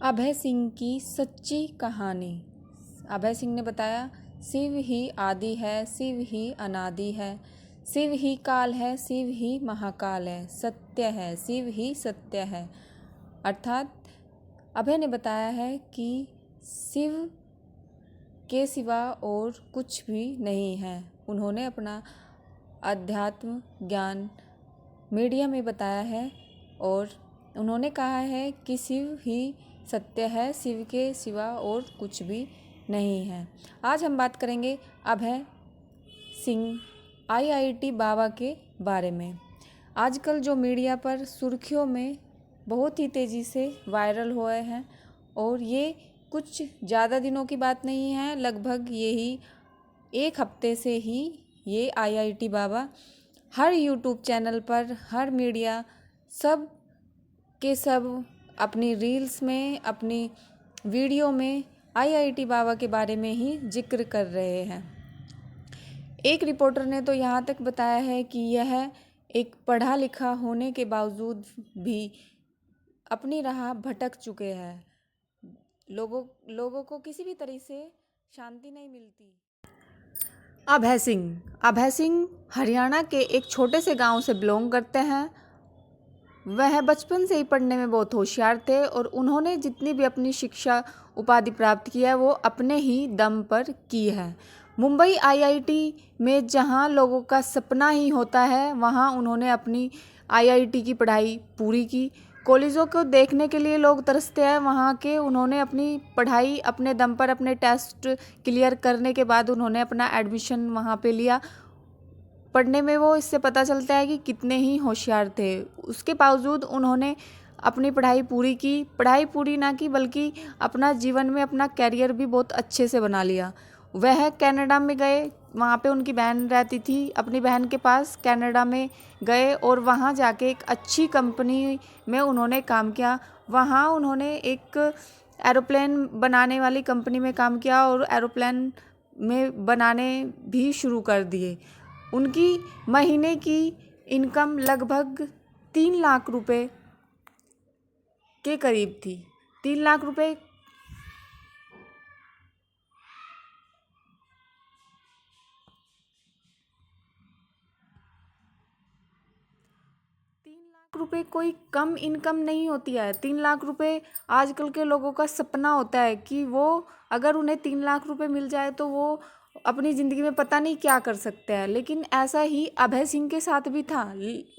अभय सिंह की सच्ची कहानी। अभय सिंह ने बताया, शिव ही आदि है, शिव ही अनादि है, शिव ही काल है, शिव ही महाकाल है, सत्य है, शिव ही सत्य है। अर्थात अभय ने बताया है कि शिव के सिवा और कुछ भी नहीं है। उन्होंने अपना अध्यात्म ज्ञान मीडिया में बताया है और उन्होंने कहा है कि शिव ही सत्य है, शिव के सिवा और कुछ भी नहीं है। आज हम बात करेंगे अभय सिंह आईआईटी बाबा के बारे में। आजकल जो मीडिया पर सुर्खियों में बहुत ही तेज़ी से वायरल हुए हैं और ये कुछ ज़्यादा दिनों की बात नहीं है, लगभग यही एक हफ्ते से ही ये आईआईटी बाबा हर यूट्यूब चैनल पर, हर मीडिया सब के सब अपनी रील्स में, अपनी वीडियो में आईआईटी बाबा के बारे में ही जिक्र कर रहे हैं। एक रिपोर्टर ने तो यहाँ तक बताया है कि यह एक पढ़ा लिखा होने के बावजूद भी अपनी राह भटक चुके हैं। लोगों को किसी भी तरह से शांति नहीं मिलती। अभय सिंह हरियाणा के एक छोटे से गांव से बिलोंग करते हैं। वह बचपन से ही पढ़ने में बहुत होशियार थे और उन्होंने जितनी भी अपनी शिक्षा उपाधि प्राप्त की है वो अपने ही दम पर की है। मुंबई आईआईटी में जहां लोगों का सपना ही होता है, वहां उन्होंने अपनी आईआईटी की पढ़ाई पूरी की। कॉलेजों को देखने के लिए लोग तरसते हैं वहाँ के। उन्होंने अपनी पढ़ाई अपने दम पर, अपने टेस्ट क्लियर करने के बाद उन्होंने अपना एडमिशन वहाँ पे लिया। पढ़ने में वो इससे पता चलता है कि कितने ही होशियार थे। उसके बावजूद उन्होंने अपनी पढ़ाई पूरी की। पढ़ाई पूरी ना की बल्कि अपना जीवन में अपना कैरियर भी बहुत अच्छे से बना लिया। वह कनाडा में गए, वहाँ पे उनकी बहन रहती थी, अपनी बहन के पास कनाडा में गए और वहाँ जाके एक अच्छी कंपनी में उन्होंने काम किया। वहाँ उन्होंने एक एरोप्लेन बनाने वाली कंपनी में काम किया और एरोप्लेन में बनाने भी शुरू कर दिए। उनकी महीने की इनकम लगभग 3 लाख रुपए के करीब थी। 3 लाख रुपए कोई कम इनकम नहीं होती है। 3 लाख रुपए आजकल के लोगों का सपना होता है कि वो अगर उन्हें 3 लाख रुपए मिल जाए तो वो अपनी ज़िंदगी में पता नहीं क्या कर सकते हैं। लेकिन ऐसा ही अभय सिंह के साथ भी था।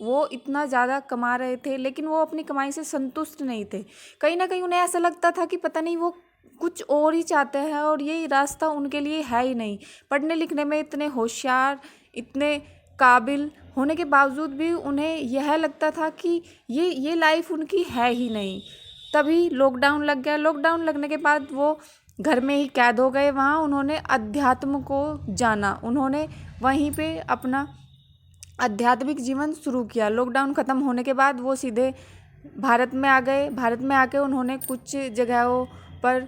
वो इतना ज़्यादा कमा रहे थे लेकिन वो अपनी कमाई से संतुष्ट नहीं थे। कहीं ना कहीं उन्हें ऐसा लगता था कि पता नहीं वो कुछ और ही चाहते हैं और ये रास्ता उनके लिए है ही नहीं। पढ़ने लिखने में इतने होशियार, इतने काबिल होने के बावजूद भी उन्हें यह लगता था कि ये लाइफ उनकी है ही नहीं। तभी लॉकडाउन लग गया। लॉकडाउन लगने के बाद वो घर में ही कैद हो गए। वहाँ उन्होंने अध्यात्म को जाना, उन्होंने वहीं पे अपना आध्यात्मिक जीवन शुरू किया। लॉकडाउन ख़त्म होने के बाद वो सीधे भारत में आ गए। भारत में आके उन्होंने कुछ जगहों पर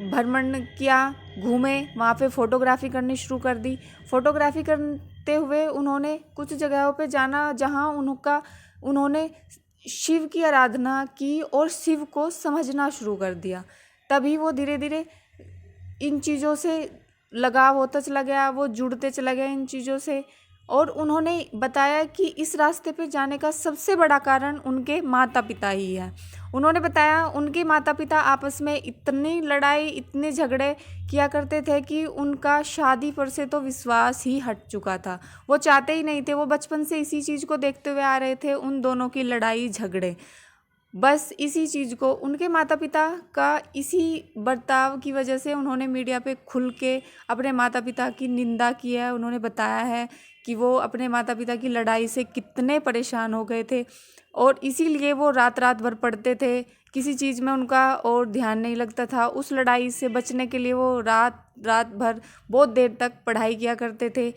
भ्रमण किया, घूमे, वहाँ पे फ़ोटोग्राफ़ी करनी शुरू कर दी। फ़ोटोग्राफ़ी करते हुए उन्होंने कुछ जगहों पे जाना जहाँ उन्होंने शिव की आराधना की और शिव को समझना शुरू कर दिया। तभी वो धीरे धीरे इन चीज़ों से लगाव होता चला गया, वो जुड़ते चले गए इन चीज़ों से। और उन्होंने बताया कि इस रास्ते पे जाने का सबसे बड़ा कारण उनके माता पिता ही है। उन्होंने बताया उनके माता पिता आपस में इतनी लड़ाई, इतने झगड़े किया करते थे कि उनका शादी पर से तो विश्वास ही हट चुका था। वो चाहते ही नहीं थे। वो बचपन से इसी चीज़ को देखते हुए आ रहे थे, उन दोनों की लड़ाई झगड़े। बस इसी चीज़ को उनके माता पिता का इसी बर्ताव की वजह से उन्होंने मीडिया पे खुल के अपने माता पिता की निंदा की है। उन्होंने बताया है कि वो अपने माता पिता की लड़ाई से कितने परेशान हो गए थे और इसीलिए वो रात रात भर पढ़ते थे। किसी चीज़ में उनका और ध्यान नहीं लगता था। उस लड़ाई से बचने के लिए वो रात रात भर बहुत देर तक पढ़ाई किया करते थे।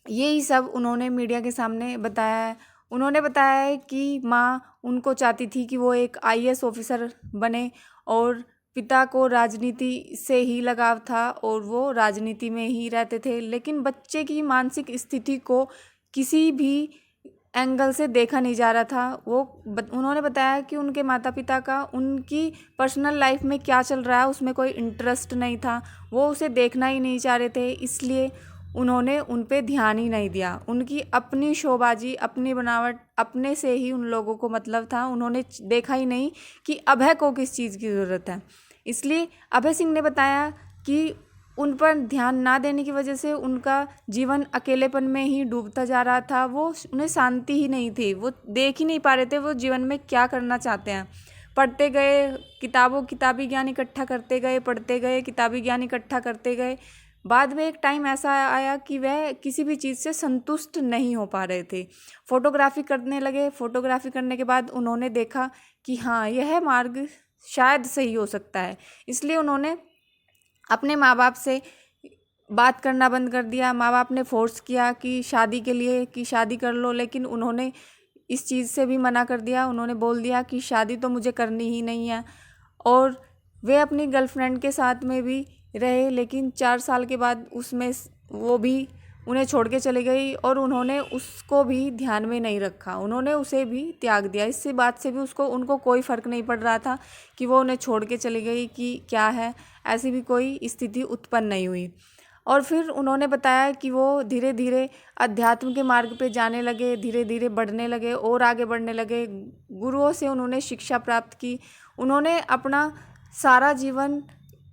यही सब उन्होंने मीडिया के सामने बताया है। उन्होंने बताया है कि माँ उनको चाहती थी कि वो एक आईएएस ऑफिसर बने और पिता को राजनीति से ही लगाव था और वो राजनीति में ही रहते थे। लेकिन बच्चे की मानसिक स्थिति को किसी भी एंगल से देखा नहीं जा रहा था। उन्होंने बताया कि उनके माता पिता का उनकी पर्सनल लाइफ में क्या चल रहा है उसमें कोई इंटरेस्ट नहीं था, वो उसे देखना ही नहीं चाह रहे थे, इसलिए उन्होंने उन पे ध्यान ही नहीं दिया। उनकी अपनी शोबाजी, अपनी बनावट, अपने से ही उन लोगों को मतलब था। उन्होंने देखा ही नहीं कि अभय को किस चीज़ की ज़रूरत है। इसलिए अभय सिंह ने बताया कि उन पर ध्यान ना देने की वजह से उनका जीवन अकेलेपन में ही डूबता जा रहा था। उन्हें शांति ही नहीं थी, वो देख ही नहीं पा रहे थे वो जीवन में क्या करना चाहते हैं। पढ़ते गए, किताबी ज्ञान इकट्ठा करते गए, पढ़ते गए, किताबी ज्ञान इकट्ठा करते गए। बाद में एक टाइम ऐसा आया कि वह किसी भी चीज़ से संतुष्ट नहीं हो पा रहे थे। फोटोग्राफी करने लगे। फोटोग्राफी करने के बाद उन्होंने देखा कि हाँ, यह मार्ग शायद सही हो सकता है। इसलिए उन्होंने अपने माँ बाप से बात करना बंद कर दिया। माँ बाप ने फोर्स किया कि शादी के लिए कि शादी कर लो, लेकिन उन्होंने इस चीज़ से भी मना कर दिया। उन्होंने बोल दिया कि शादी तो मुझे करनी ही नहीं है। और वे अपनी गर्लफ्रेंड के साथ में भी रहे, लेकिन 4 साल के बाद उसमें वो भी उन्हें छोड़ के चली गई और उन्होंने उसको भी ध्यान में नहीं रखा, उन्होंने उसे भी त्याग दिया। इसी बात से भी उनको कोई फ़र्क नहीं पड़ रहा था कि वो उन्हें छोड़ के चली गई कि क्या है, ऐसी भी कोई स्थिति उत्पन्न नहीं हुई। और फिर उन्होंने बताया कि वो धीरे धीरे अध्यात्म के मार्ग पे जाने लगे, धीरे धीरे बढ़ने लगे और आगे बढ़ने लगे। गुरुओं से उन्होंने शिक्षा प्राप्त की। उन्होंने अपना सारा जीवन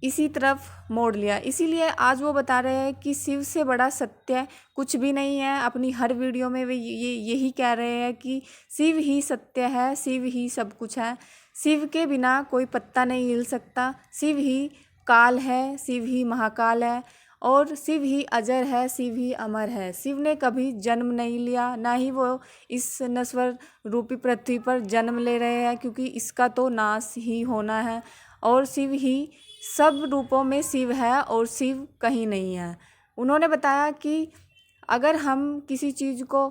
इसी तरफ मोड़ लिया। इसीलिए आज वो बता रहे हैं कि शिव से बड़ा सत्य कुछ भी नहीं है। अपनी हर वीडियो में वे यही कह रहे हैं कि शिव ही सत्य है, शिव ही सब कुछ है, शिव के बिना कोई पत्ता नहीं हिल सकता, शिव ही काल है, शिव ही महाकाल है और शिव ही अजर है, शिव ही अमर है। शिव ने कभी जन्म नहीं लिया, ना ही वो इस नश्वर रूपी पृथ्वी पर जन्म ले रहे हैं, क्योंकि इसका तो नाश ही होना है। और शिव ही सब रूपों में शिव है और शिव कहीं नहीं है। उन्होंने बताया कि अगर हम किसी चीज़ को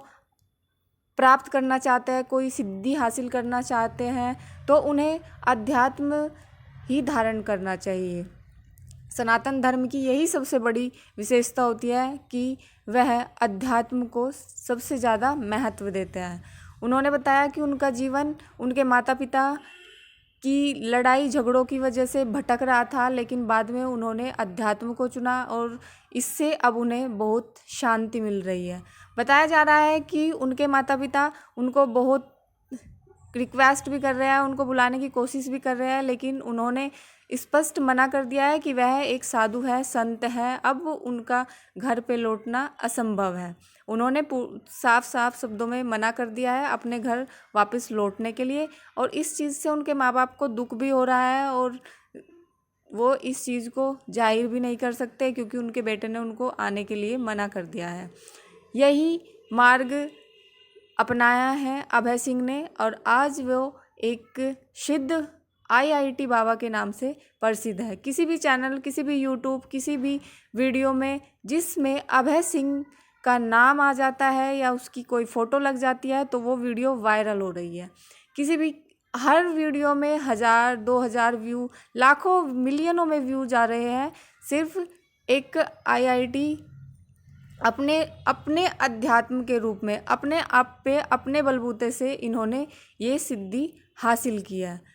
प्राप्त करना चाहते हैं, कोई सिद्धि हासिल करना चाहते हैं, तो उन्हें अध्यात्म ही धारण करना चाहिए। सनातन धर्म की यही सबसे बड़ी विशेषता होती है कि वह अध्यात्म को सबसे ज़्यादा महत्व देते हैं। उन्होंने बताया कि उनका जीवन उनके माता पिता की लड़ाई झगड़ों की वजह से भटक रहा था, लेकिन बाद में उन्होंने अध्यात्म को चुना और इससे अब उन्हें बहुत शांति मिल रही है। बताया जा रहा है कि उनके माता पिता उनको बहुत रिक्वेस्ट भी कर रहे हैं, उनको बुलाने की कोशिश भी कर रहे हैं, लेकिन उन्होंने स्पष्ट मना कर दिया है कि वह एक साधु है, संत है, अब उनका घर पे लौटना असंभव है। उन्होंने साफ साफ शब्दों में मना कर दिया है अपने घर वापस लौटने के लिए। और इस चीज़ से उनके माँ बाप को दुख भी हो रहा है और वो इस चीज़ को जाहिर भी नहीं कर सकते, क्योंकि उनके बेटे ने उनको आने के लिए मना कर दिया है। यही मार्ग अपनाया है अभय सिंह ने और आज वो एक सिद्ध IIT बाबा के नाम से प्रसिद्ध है। किसी भी चैनल, किसी भी यूट्यूब, किसी भी वीडियो में जिसमें अभय सिंह का नाम आ जाता है या उसकी कोई फ़ोटो लग जाती है तो वो वीडियो वायरल हो रही है। हर वीडियो में 1000, 2000 व्यू, लाखों, मिलियनों में व्यू जा रहे हैं। सिर्फ एक IIT अपने अध्यात्म के रूप में अपने आप पे अपने बलबूते से इन्होंने ये सिद्धि हासिल किया है।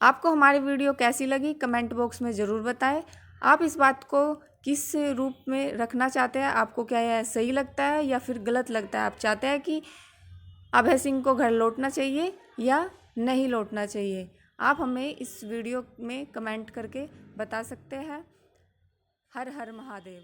आपको हमारी वीडियो कैसी लगी कमेंट बॉक्स में ज़रूर बताएं। आप इस बात को किस रूप में रखना चाहते हैं? आपको क्या यह सही लगता है या फिर गलत लगता है? आप चाहते हैं कि अभय सिंह को घर लौटना चाहिए या नहीं लौटना चाहिए? आप हमें इस वीडियो में कमेंट करके बता सकते हैं। हर हर महादेव।